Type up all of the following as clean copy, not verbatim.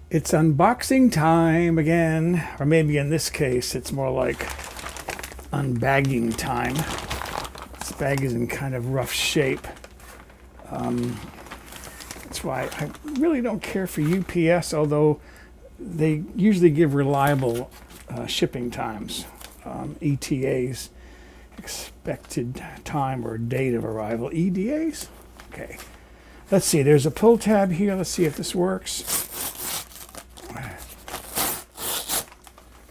It's unboxing time again, or maybe in this case it's more like unbagging time. This bag is in kind of rough shape. That's why I really don't care for UPS, although they usually give reliable shipping times, ETAs, expected time or date of arrival, EDAs. Okay, let's see, there's a pull tab here. Let's see if this works.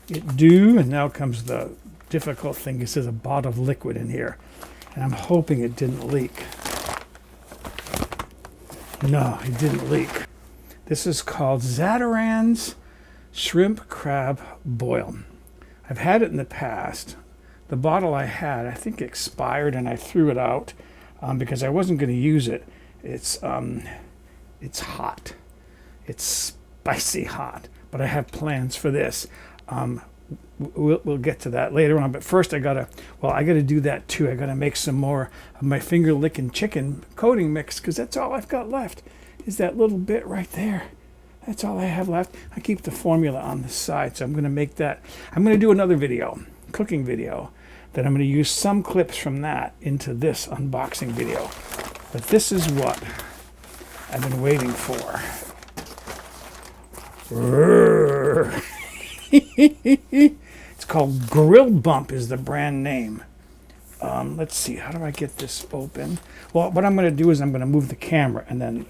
It do, and now comes the difficult thing. It says a bottle of liquid in here, and I'm hoping it didn't leak. No, it didn't leak. This is called Zatarain's Shrimp Crab Boil. I've had it in the past. The bottle I had, I think, expired, and I threw it out because I wasn't going to use it. It's hot. It's spicy hot, but I have plans for this. We'll get to that later on, but first I gotta do that too. I gotta make some more of my finger licking chicken coating mix, because that's all I've got left is that little bit right there. That's all I have left. I keep the formula on the side, so I'm gonna make that. I'm gonna do another video, cooking video, that I'm gonna use some clips from that into this unboxing video. But this is what I've been waiting for. It's called Grill Bump is the brand name. Let's see, how do I get this open? Well, what I'm going to do is I'm going to move the camera, and then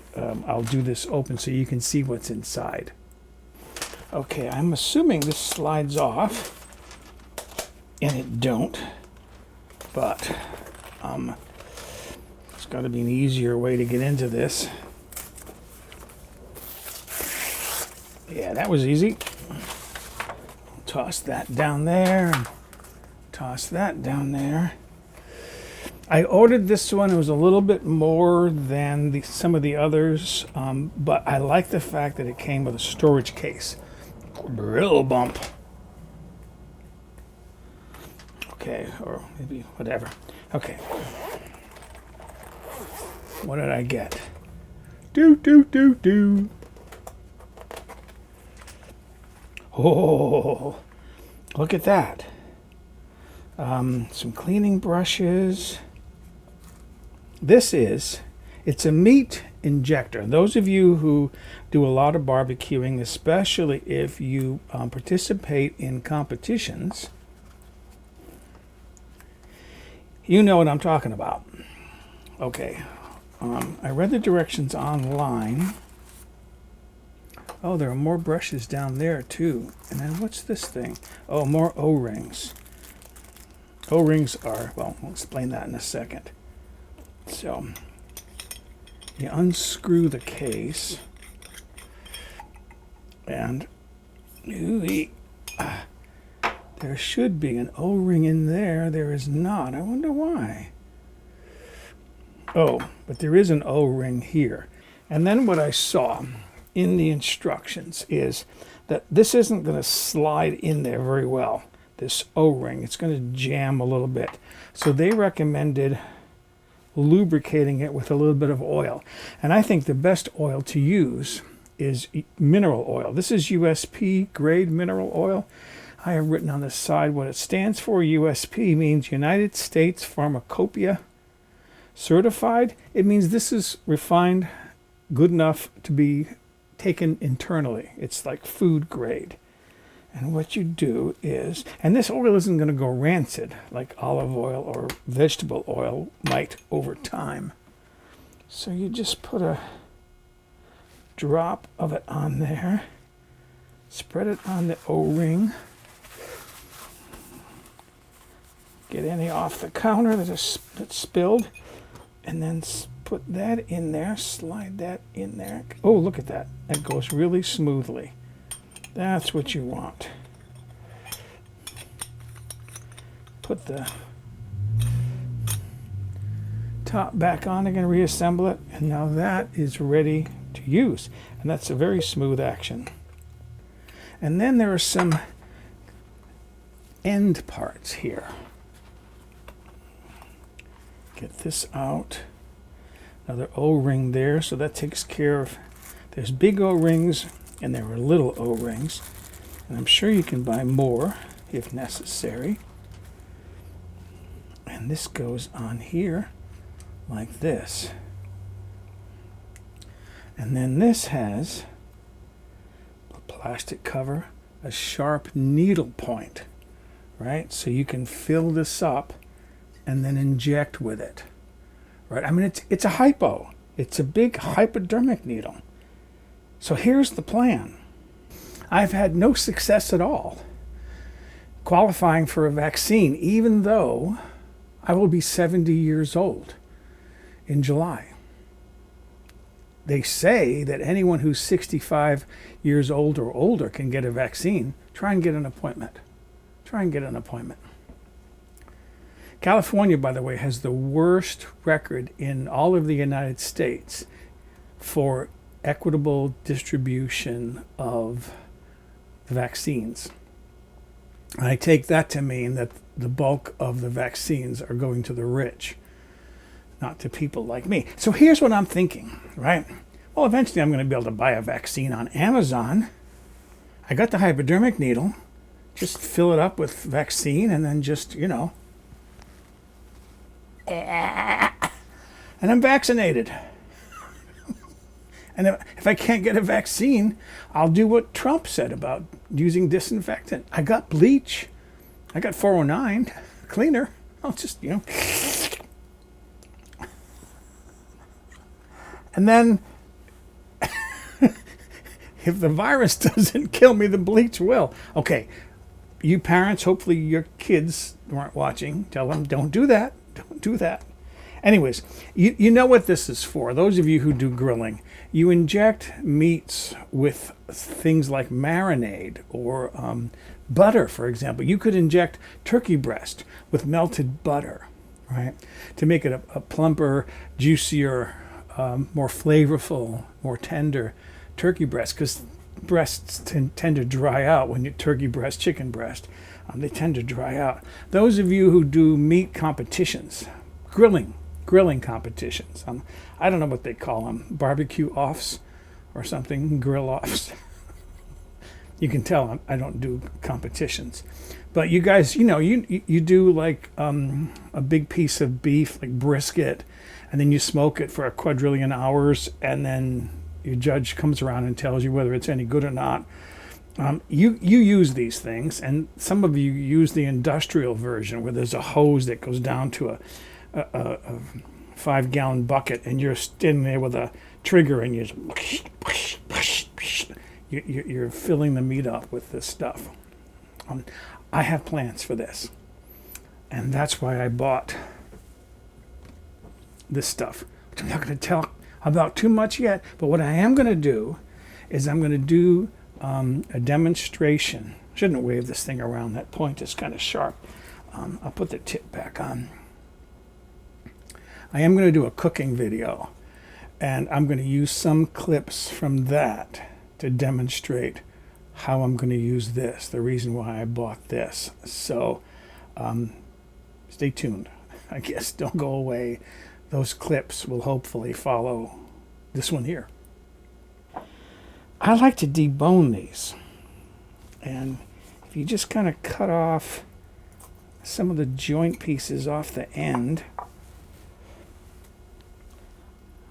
I'll do this open so you can see what's inside. Okay, I'm assuming this slides off, and it don't, but it's got to be an easier way to get into this. Yeah, that was easy. Toss that down there, and toss that down there. I ordered this one. It was a little bit more than some of the others, but I like the fact that it came with a storage case. Grill Bump. Okay, or maybe whatever. Okay. What did I get? Do. Oh, look at that. Some cleaning brushes. It's a meat injector. Those of you who do a lot of barbecuing, especially if you participate in competitions, you know what I'm talking about. Okay, I read the directions online. Oh, there are more brushes down there too. And then what's this thing? Oh, more O-rings. O-rings are, well, I'll explain that in a second. So, you unscrew the case, and there should be an O-ring in there. There is not. I wonder why. Oh, but there is an O-ring here. And then what I saw in the instructions is that this isn't going to slide in there very well, this O-ring. It's going to jam a little bit. So they recommended lubricating it with a little bit of oil. And I think the best oil to use is mineral oil. This is USP grade mineral oil. I have written on the side what it stands for. USP means United States Pharmacopoeia certified. It means this is refined, good enough to be taken internally. It's like food grade. And what you do is, and this oil isn't going to go rancid like olive oil or vegetable oil might over time. So you just put a drop of it on there, spread it on the O-ring, get any off the counter that's spilled, and then put that in there, slide that in there. Oh, look at that. That goes really smoothly. That's what you want. Put the top back on again, reassemble it, and now that is ready to use. And that's a very smooth action. And then there are some end parts here. Get this out. Another O-ring there, so that takes care of, there's big O-rings and there were little O-rings, and I'm sure you can buy more if necessary. And this goes on here like this. And then this has a plastic cover, a sharp needle point, right? So you can fill this up and then inject with it, right? I mean, it's a hypo. It's a big hypodermic needle. So here's the plan. I've had no success at all qualifying for a vaccine, even though I will be 70 years old in July. They say that anyone who's 65 years old or older can get a vaccine. Try and get an appointment. Try and get an appointment. California, by the way, has the worst record in all of the United States for equitable distribution of vaccines. And I take that to mean that the bulk of the vaccines are going to the rich, not to people like me. So here's what I'm thinking, right? Well, eventually I'm going to be able to buy a vaccine on Amazon. I got the hypodermic needle. Just fill it up with vaccine and then just, you know, and I'm vaccinated. And if I can't get a vaccine, I'll do what Trump said about using disinfectant. I got bleach. I got 409 cleaner. I'll just, you know. And then if the virus doesn't kill me, the bleach will. Okay, you parents, hopefully your kids weren't watching. Tell them, don't do that. Don't do that. Anyways, you know what this is for. Those of you who do grilling, you inject meats with things like marinade or butter, for example. You could inject turkey breast with melted butter, right, to make it a plumper, juicier, more flavorful, more tender turkey breast, because breasts tend to dry out when you turkey breast, chicken breast. They tend to dry out. Those of you who do meat competitions, grilling competitions, I don't know what they call them, barbecue offs or something, grill offs. You can tell I don't do competitions. But you guys, you know, you do like a big piece of beef, like brisket, and then you smoke it for a quadrillion hours, and then your judge comes around and tells you whether it's any good or not. You use these things, and some of you use the industrial version where there's a hose that goes down to a 5-gallon bucket, and you're standing there with a trigger, and you're filling the meat up with this stuff. I have plans for this, and that's why I bought this stuff, which I'm not going to tell about too much yet. But what I am going to do is I'm going to do a demonstration. Shouldn't wave this thing around. That point is kind of sharp. I'll put the tip back on. I am going to do a cooking video, and I'm going to use some clips from that to demonstrate how I'm going to use this, the reason why I bought this. So stay tuned. I guess don't go away. Those clips will hopefully follow this one here. I like to debone these. And if you just kind of cut off some of the joint pieces off the end.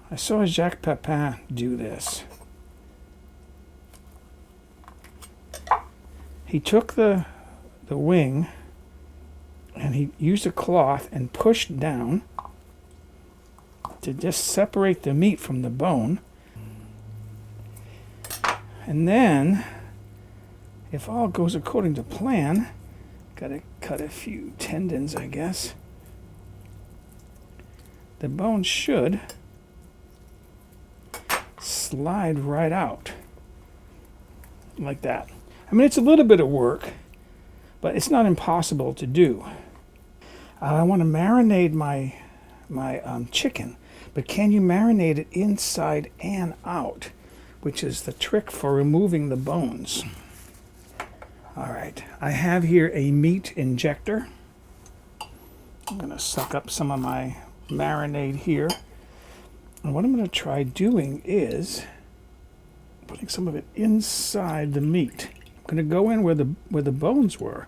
I saw Jacques Pepin do this. He took the wing and he used a cloth and pushed down to just separate the meat from the bone. And then, if all goes according to plan, gotta cut a few tendons, I guess. The bone should slide right out like that. I mean, it's a little bit of work, but it's not impossible to do. I want to marinate my chicken, but can you marinate it inside and out, which is the trick for removing the bones. All right, I have here a meat injector. I'm going to suck up some of my marinade here. And what I'm going to try doing is putting some of it inside the meat. I'm going to go in where the bones were.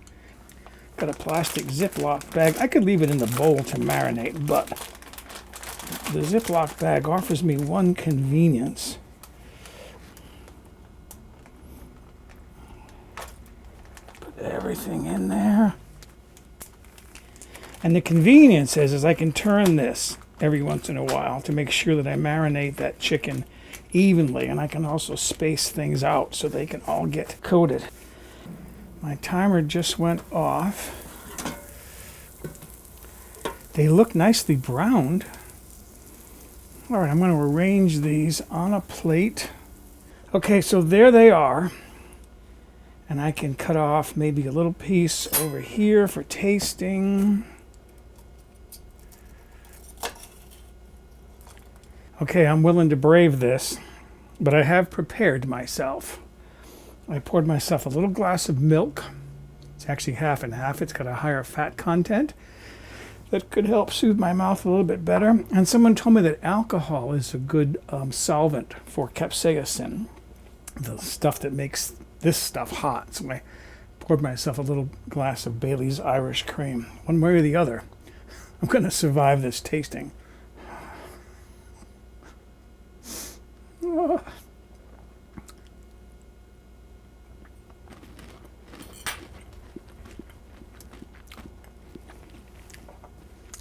Got a plastic Ziploc bag. I could leave it in the bowl to marinate, but the Ziploc bag offers me one convenience. Put everything in there. And the convenience is I can turn this every once in a while to make sure that I marinate that chicken evenly, and I can also space things out so they can all get coated. My timer just went off. They look nicely browned. All right, I'm going to arrange these on a plate. Okay, so there they are. And I can cut off maybe a little piece over here for tasting. Okay, I'm willing to brave this, but I have prepared myself. I poured myself a little glass of milk. It's actually half and half. It's got a higher fat content that could help soothe my mouth a little bit better. And someone told me that alcohol is a good solvent for capsaicin, the stuff that makes this stuff hot. So I poured myself a little glass of Bailey's Irish Cream. One way or the other, I'm going to survive this tasting.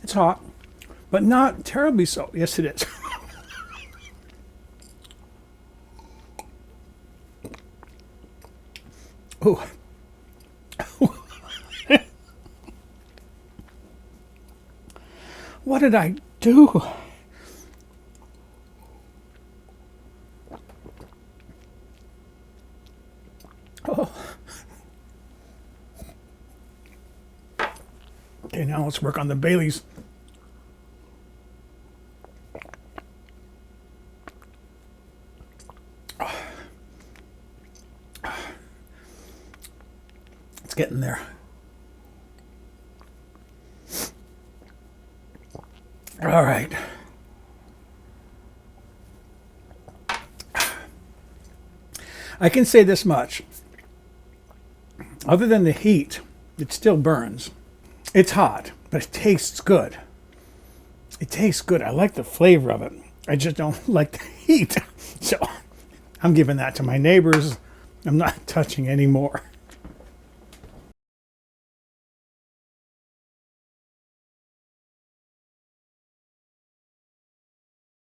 It's hot, but not terribly so. Yes, it is. Oh. What did I do? Oh. Okay, now let's work on the Baileys. It's getting there. All right. I can say this much. Other than the heat, it still burns. It's hot, but it tastes good. It tastes good. I like the flavor of it. I just don't like the heat. So I'm giving that to my neighbors. I'm not touching anymore.